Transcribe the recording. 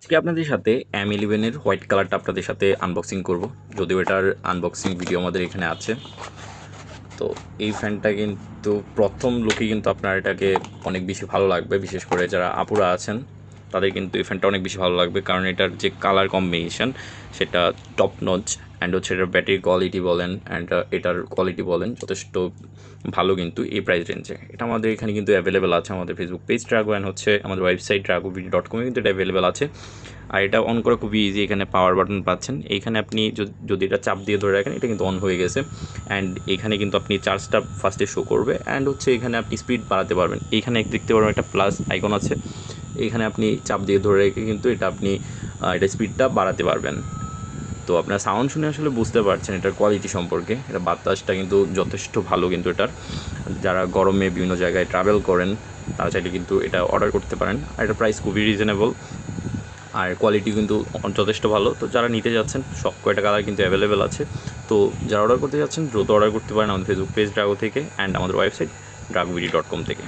আজকে আপনাদের সাথে M11 এর হোয়াইট কালারটা আপনাদের সাথে আনবক্সিং করব। যদিও এটার আনবক্সিং ভিডিও আমাদের এখানে আছে। তো এই ফ্যানটা কিন্তু প্রথম লুকে কিন্তু আপনার এটাকে অনেক বেশি ভালো লাগবে, বিশেষ করে যারা আপুরা আছেন তাদের কিন্তু এই ফ্যানটা অনেক বেশি ভালো লাগবে, কারণ এটার যে কালার কম্বিনেশন সেটা টপ নচ। অ্যান্ড হচ্ছে এটার ব্যাটারি কোয়ালিটি বলেন অ্যান্ড এটার কোয়ালিটি বলেন যথেষ্ট ভালো কিন্তু এই প্রাইস রেঞ্জে। এটা আমাদের এখানে কিন্তু অ্যাভেলেবেল আছে, আমাদের ফেসবুক পেজ ড্রাগো অ্যান্ড হচ্ছে আমাদের ওয়েবসাইট dragovid.com কিন্তু এটা অ্যাভেলেবেল আছে। আর এটা অন করা খুবই ইজি, এখানে পাওয়ার বাটন পাচ্ছেন, এইখানে আপনি যদি এটা চাপ দিয়ে ধরে রাখেন এটা কিন্তু অন হয়ে গেছে। অ্যান্ড এখানে কিন্তু আপনি চার্জটা ফার্স্টে শো করবে অ্যান্ড হচ্ছে এখানে আপনি স্পিড বাড়াতে পারবেন। এইখানে দেখতে পারবেন একটা প্লাস আইকন আছে, এইখানে আপনি চাপ দিয়ে ধরে রেখে কিন্তু এটা আপনি এটা স্পিডটা বাড়াতে পারবেন। তো আপনার সাউন্ড শুনে আসলে বুঝতে পারছেন এটার কোয়ালিটি সম্পর্কে, এটা বাতাসটা কিন্তু যথেষ্ট ভালো কিন্তু এটার। যারা গরমে বিভিন্ন জায়গায় ট্রাভেল করেন তারা চাইলে কিন্তু এটা অর্ডার করতে পারেন। আর এটার প্রাইস খুবই রিজনেবল আর কোয়ালিটি কিন্তু যথেষ্ট ভালো। তো যারা নিতে যাচ্ছেন সব কয়টা কালার কিন্তু অ্যাভেলেবেল আছে। তো যারা অর্ডার করতে যাচ্ছেন দ্রুত অর্ডার করতে পারেন আমাদের ফেসবুক পেজ ড্রাগো থেকে অ্যান্ড আমাদের ওয়েবসাইট dragovid.com থেকে।